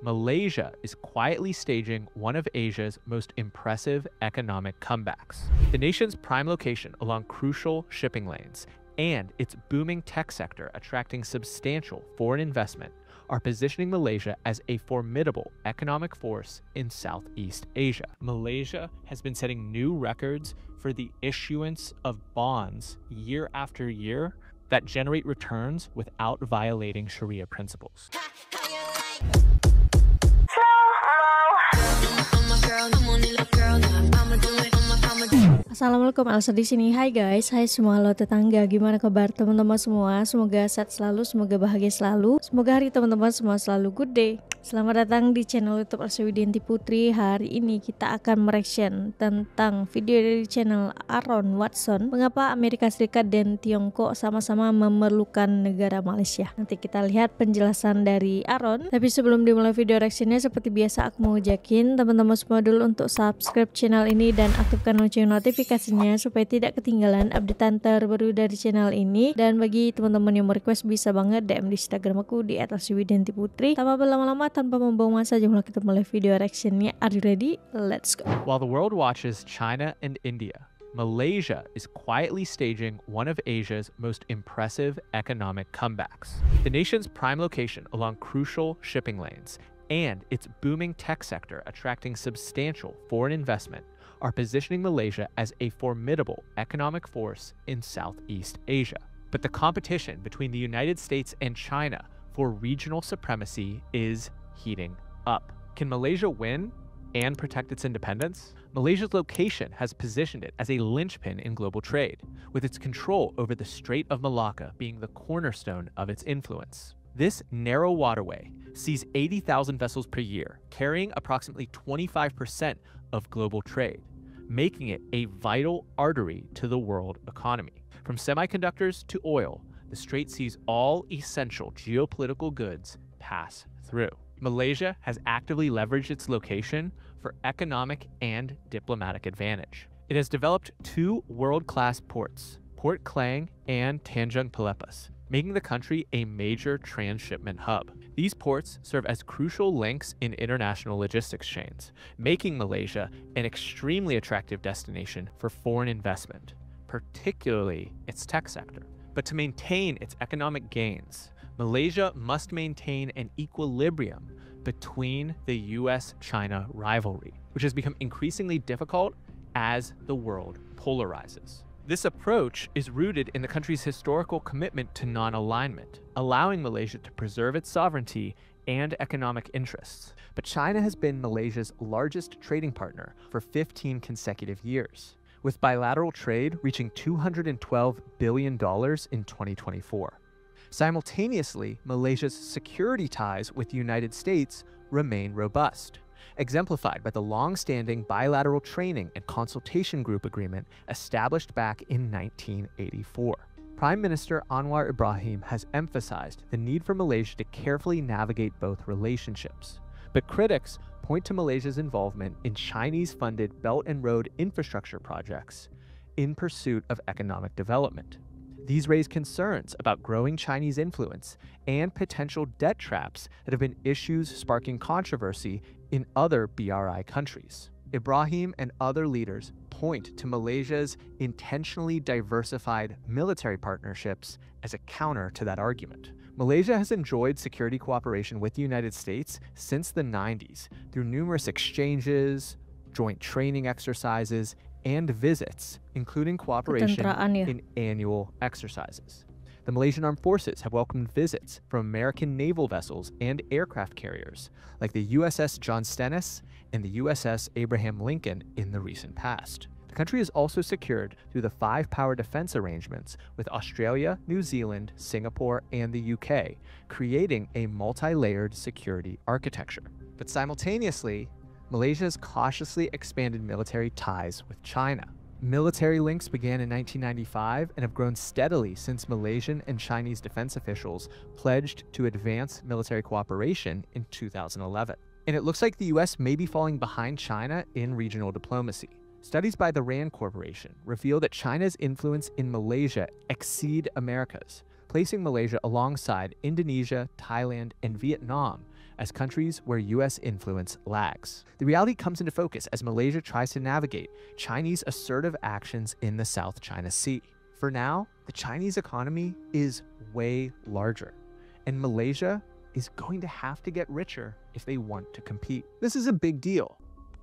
Malaysia is quietly staging one of Asia's most impressive economic comebacks. The nation's prime location along crucial shipping lanes and its booming tech sector attracting substantial foreign investment are positioning Malaysia as a formidable economic force in Southeast Asia. Malaysia has been setting new records for the issuance of bonds year after year that generate returns without violating Sharia principles. Assalamualaikum, Elsa di sini. Hai guys, hai semua halo tetangga. Gimana kabar teman-teman semua? Semoga sehat selalu, semoga bahagia selalu. Semoga hari teman-teman semua selalu good day. Selamat datang di channel YouTube Elsa Widianti Putri. Hari ini kita akan mereaction tentang video dari channel Aaron Watson. Mengapa Amerika Serikat dan Tiongkok sama-sama memerlukan negara Malaysia? Nanti kita lihat penjelasan dari Aaron. Tapi sebelum dimulai video reactionnya, seperti biasa aku mau ngajakin teman-teman semua dulu untuk subscribe channel ini dan aktifkan lonceng notifikasinya supaya tidak ketinggalan updatean terbaru dari channel ini. Dan bagi teman-teman yang mau request bisa banget DM di Instagram aku di @elsa_widianti_putri. Tanpa berlama-lama, tanpa membuang masa, jom kita mulai video reactionnya. Are you ready? Let's go. While the world watches China and India, Malaysia is quietly staging one of Asia's most impressive economic comebacks. The nation's prime location along crucial shipping lanes and its booming tech sector attracting substantial foreign investment are positioning Malaysia as a formidable economic force in Southeast Asia. But the competition between the United States and China for regional supremacy is heating up. Can Malaysia win and protect its independence? Malaysia's location has positioned it as a linchpin in global trade, with its control over the Strait of Malacca being the cornerstone of its influence. This narrow waterway sees 80,000 vessels per year, carrying approximately 25% of global trade, making it a vital artery to the world economy. From semiconductors to oil, the strait sees all essential geopolitical goods pass through. Malaysia has actively leveraged its location for economic and diplomatic advantage. It has developed two world-class ports, Port Klang and Tanjung Pelepas, making the country a major transshipment hub. These ports serve as crucial links in international logistics chains, making Malaysia an extremely attractive destination for foreign investment, particularly its tech sector. But to maintain its economic gains, Malaysia must maintain an equilibrium between the US-China rivalry, which has become increasingly difficult as the world polarizes. This approach is rooted in the country's historical commitment to non-alignment, allowing Malaysia to preserve its sovereignty and economic interests. But China has been Malaysia's largest trading partner for 15 consecutive years, with bilateral trade reaching $212 billion in 2024. Simultaneously, Malaysia's security ties with the United States remain robust, exemplified by the long-standing bilateral training and consultation group agreement established back in 1984. Prime Minister Anwar Ibrahim has emphasized the need for Malaysia to carefully navigate both relationships. But critics point to Malaysia's involvement in Chinese-funded Belt and Road infrastructure projects in pursuit of economic development. These raise concerns about growing Chinese influence and potential debt traps that have been issues sparking controversy in other BRI countries. Ibrahim and other leaders point to Malaysia's intentionally diversified military partnerships as a counter to that argument. Malaysia has enjoyed security cooperation with the United States since the 90s through numerous exchanges, joint training exercises, and visits, including cooperation in annual exercises. The Malaysian Armed Forces have welcomed visits from American naval vessels and aircraft carriers like the USS John Stennis and the USS Abraham Lincoln in the recent past. The country is also secured through the 5 power defense arrangements with Australia, New Zealand, Singapore, and the UK, creating a multi-layered security architecture. But simultaneously, Malaysia has cautiously expanded military ties with China. Military links began in 1995 and have grown steadily since Malaysian and Chinese defense officials pledged to advance military cooperation in 2011. And it looks like the US may be falling behind China in regional diplomacy. Studies by the RAND Corporation reveal that China's influence in Malaysia exceed America's, placing Malaysia alongside Indonesia, Thailand, and Vietnam as countries where US influence lags. The reality comes into focus as Malaysia tries to navigate Chinese assertive actions in the South China Sea. For now, the Chinese economy is way larger, and Malaysia is going to have to get richer if they want to compete. This is a big deal.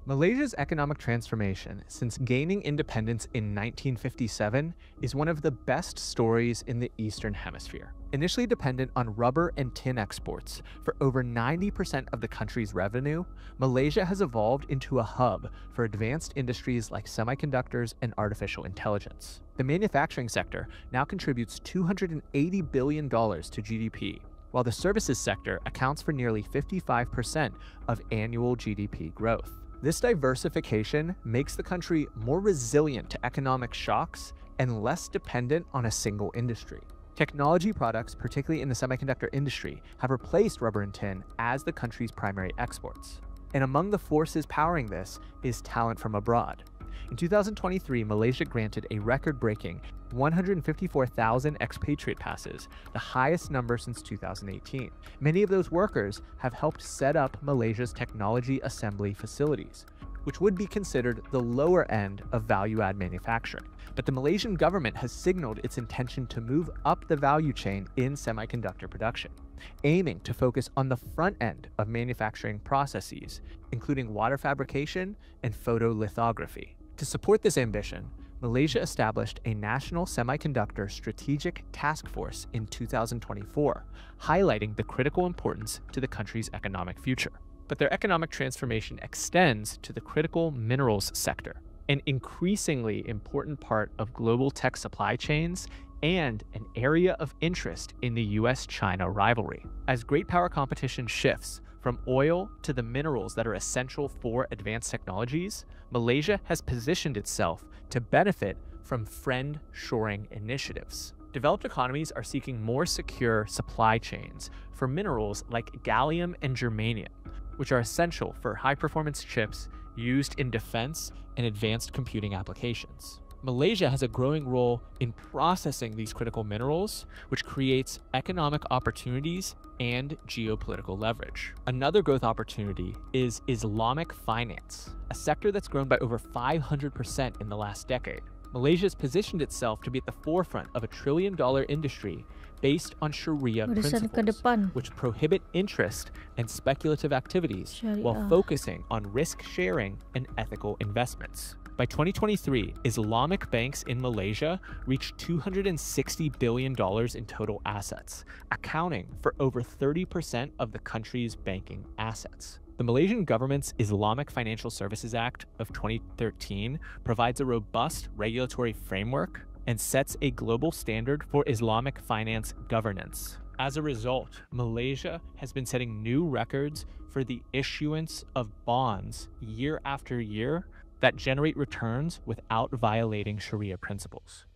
Malaysia's economic transformation since gaining independence in 1957 is one of the best stories in the Eastern Hemisphere. Initially dependent on rubber and tin exports for over 90% of the country's revenue, Malaysia has evolved into a hub for advanced industries like semiconductors and artificial intelligence. The manufacturing sector now contributes $280 billion to GDP, while the services sector accounts for nearly 55% of annual GDP growth. This diversification makes the country more resilient to economic shocks and less dependent on a single industry. Technology products, particularly in the semiconductor industry, have replaced rubber and tin as the country's primary exports. And among the forces powering this is talent from abroad. In 2023, Malaysia granted a record-breaking 154,000 expatriate passes, the highest number since 2018. Many of those workers have helped set up Malaysia's technology assembly facilities, which would be considered the lower end of value-add manufacturing. But the Malaysian government has signaled its intention to move up the value chain in semiconductor production, aiming to focus on the front end of manufacturing processes, including water fabrication and photolithography. To support this ambition, Malaysia established a National Semiconductor Strategic Task Force in 2024, highlighting the critical importance to the country's economic future. But their economic transformation extends to the critical minerals sector, an increasingly important part of global tech supply chains and an area of interest in the US-China rivalry. As great power competition shifts from oil to the minerals that are essential for advanced technologies, Malaysia has positioned itself to benefit from friend-shoring initiatives. Developed economies are seeking more secure supply chains for minerals like gallium and germanium, which are essential for high-performance chips used in defense and advanced computing applications. Malaysia has a growing role in processing these critical minerals, which creates economic opportunities and geopolitical leverage. Another growth opportunity is Islamic finance, a sector that's grown by over 500% in the last decade. Malaysia has positioned itself to be at the forefront of a trillion-dollar industry based on Sharia principles, which prohibit interest and speculative activities while focusing on risk-sharing and ethical investments. By 2023, Islamic banks in Malaysia reached $260 billion in total assets, accounting for over 30% of the country's banking assets. The Malaysian government's Islamic Financial Services Act of 2013 provides a robust regulatory framework and sets a global standard for Islamic finance governance. As a result, Malaysia has been setting new records for the issuance of bonds year after year that generate returns without violating Sharia principles.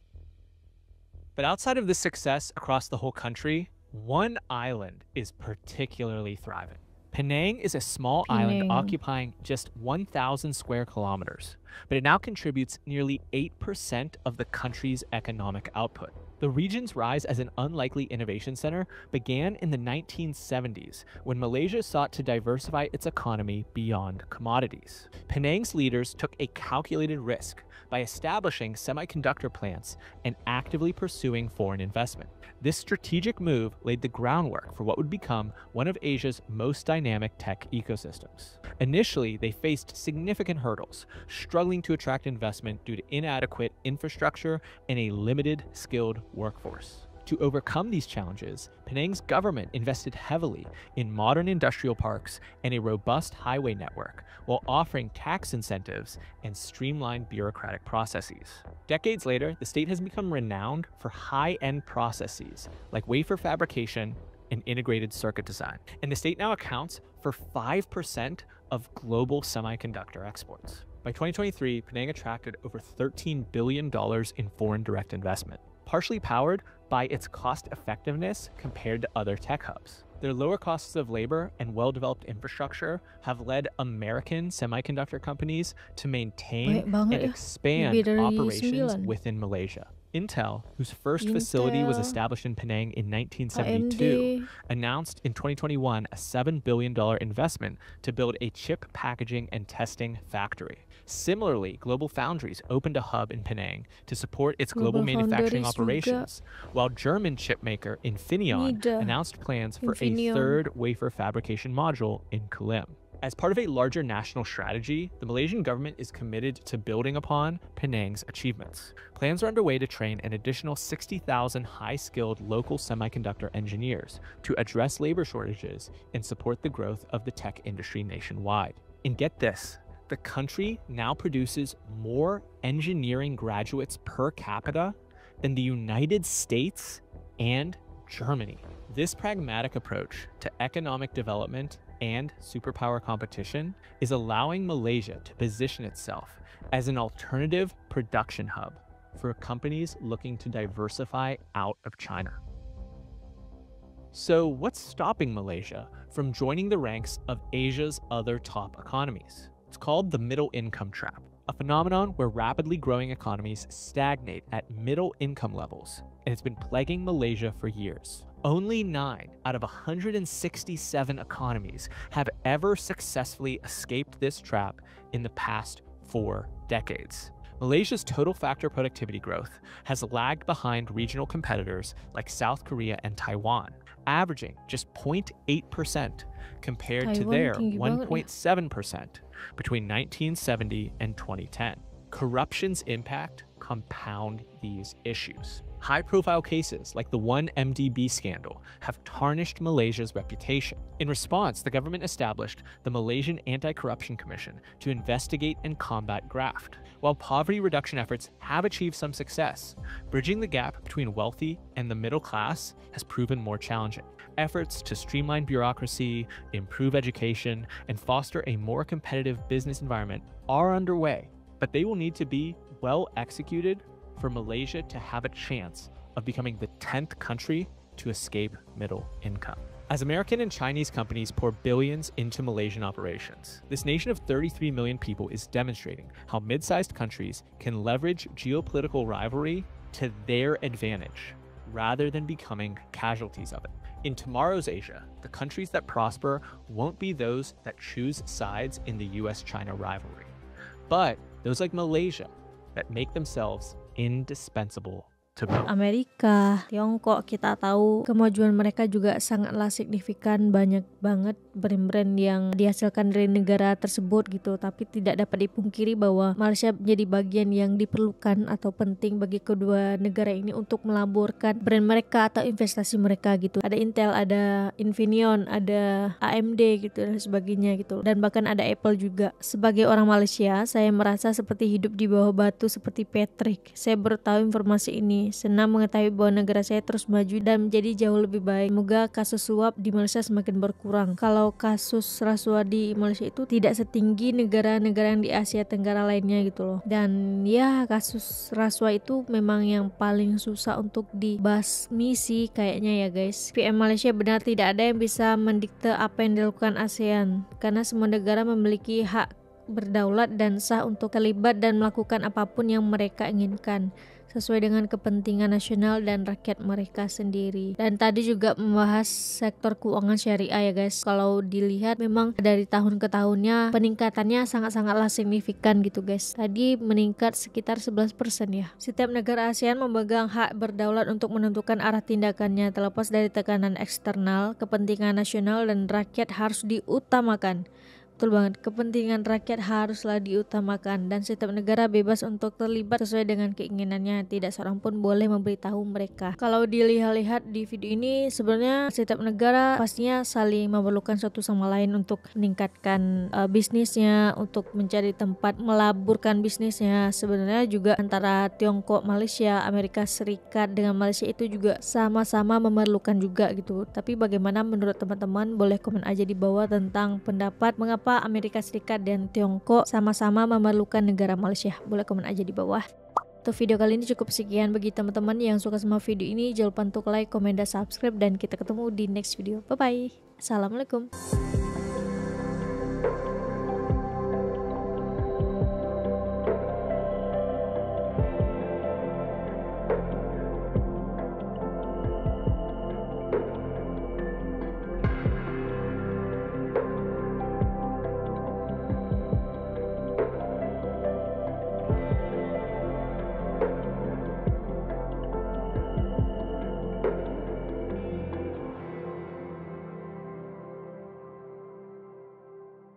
But outside of this success across the whole country, one island is particularly thriving. Penang is a small island occupying just 1,000 square kilometers, but it now contributes nearly 8% of the country's economic output. The region's rise as an unlikely innovation center began in the 1970s when Malaysia sought to diversify its economy beyond commodities. Penang's leaders took a calculated risk by establishing semiconductor plants and actively pursuing foreign investment. This strategic move laid the groundwork for what would become one of Asia's most dynamic tech ecosystems. Initially, they faced significant hurdles, struggling to attract investment due to inadequate infrastructure and a limited skilled workforce. To overcome these challenges, Penang's government invested heavily in modern industrial parks and a robust highway network, while offering tax incentives and streamlined bureaucratic processes. Decades later, the state has become renowned for high-end processes like wafer fabrication and integrated circuit design, and the state now accounts for 5% of global semiconductor exports. By 2023, Penang attracted over $13 billion in foreign direct investment, partially powered by its cost effectiveness compared to other tech hubs. Their lower costs of labor and well-developed infrastructure have led American semiconductor companies to maintain and expand operations within Malaysia. Intel, whose first facility was Intel, established in Penang in AMD. 1972, announced in 2021 a $7 billion investment to build a chip packaging and testing factory. Similarly, Global Foundries opened a hub in Penang to support its global manufacturing operations, while German chipmaker Infineon announced plans for a third wafer fabrication module in Kulim. As part of a larger national strategy, the Malaysian government is committed to building upon Penang's achievements. Plans are underway to train an additional 60,000 high-skilled local semiconductor engineers to address labor shortages and support the growth of the tech industry nationwide. And get this, the country now produces more engineering graduates per capita than the United States and Germany. This pragmatic approach to economic development and superpower competition is allowing Malaysia to position itself as an alternative production hub for companies looking to diversify out of China. So what's stopping Malaysia from joining the ranks of Asia's other top economies? It's called the middle income trap, a phenomenon where rapidly growing economies stagnate at middle income levels, and it's been plaguing Malaysia for years. Only 9 out of 167 economies have ever successfully escaped this trap in the past 4 decades. Malaysia's total factor productivity growth has lagged behind regional competitors like South Korea and Taiwan, averaging just 0.8% compared to their 1.7% between 1970 and 2010. Corruption's impact compound these issues. High-profile cases like the 1MDB scandal have tarnished Malaysia's reputation. In response, the government established the Malaysian Anti-Corruption Commission to investigate and combat graft. While poverty reduction efforts have achieved some success, bridging the gap between wealthy and the middle class has proven more challenging. Efforts to streamline bureaucracy, improve education, and foster a more competitive business environment are underway, but they will need to be well executed for Malaysia to have a chance of becoming the 10th country to escape middle income. As American and Chinese companies pour billions into Malaysian operations, this nation of 33 million people is demonstrating how mid-sized countries can leverage geopolitical rivalry to their advantage rather than becoming casualties of it. In tomorrow's Asia, the countries that prosper won't be those that choose sides in the US-China rivalry, but those like Malaysia that make themselves indispensable to both. Amerika, Tiongkok, kita tahu kemajuan mereka juga sangatlah signifikan, banyak banget brand-brand yang dihasilkan dari negara tersebut gitu. Tapi tidak dapat dipungkiri bahwa Malaysia menjadi bagian yang diperlukan atau penting bagi kedua negara ini untuk melaburkan brand mereka atau investasi mereka gitu. Ada Intel, ada Infineon, ada AMD gitu dan sebagainya gitu. Dan bahkan ada Apple juga. Sebagai orang Malaysia, saya merasa seperti hidup di bawah batu seperti Patrick. Saya baru tahu informasi ini. Senang mengetahui bahwa negara saya terus maju dan menjadi jauh lebih baik. Semoga kasus suap di Malaysia semakin berkurang. Kalau kasus rasuah di Malaysia itu tidak setinggi negara-negara yang di Asia Tenggara lainnya gitu loh. Dan ya, kasus rasuah itu memang yang paling susah untuk dibasmi sih kayaknya ya guys. PM Malaysia benar tidak ada yang bisa mendikte apa yang dilakukan ASEAN, karena semua negara memiliki hak berdaulat dan sah untuk terlibat dan melakukan apapun yang mereka inginkan sesuai dengan kepentingan nasional dan rakyat mereka sendiri. Dan tadi juga membahas sektor keuangan syariah ya guys. Kalau dilihat memang dari tahun ke tahunnya peningkatannya sangat-sangatlah signifikan gitu guys. Tadi meningkat sekitar 11% ya. Setiap negara ASEAN memegang hak berdaulat untuk menentukan arah tindakannya terlepas dari tekanan eksternal. Kepentingan nasional dan rakyat harus diutamakan. Betul banget, kepentingan rakyat haruslah diutamakan dan setiap negara bebas untuk terlibat sesuai dengan keinginannya. Tidak seorang pun boleh memberitahu mereka. Kalau dilihat-lihat di video ini, sebenarnya setiap negara pastinya saling memerlukan satu sama lain untuk meningkatkan bisnisnya, untuk mencari tempat melaburkan bisnisnya. Sebenarnya juga antara Tiongkok, Malaysia, Amerika Serikat dengan Malaysia itu juga sama-sama memerlukan juga gitu. Tapi bagaimana menurut teman-teman? Boleh komen aja di bawah tentang pendapat mengapa Amerika Serikat dan Tiongkok sama-sama memerlukan negara Malaysia. Boleh komen aja di bawah. Untuk video kali ini cukup sekian. Bagi teman-teman yang suka sama video ini, jangan lupa untuk like, komen, dan subscribe. Dan kita ketemu di next video. Bye-bye. Assalamualaikum.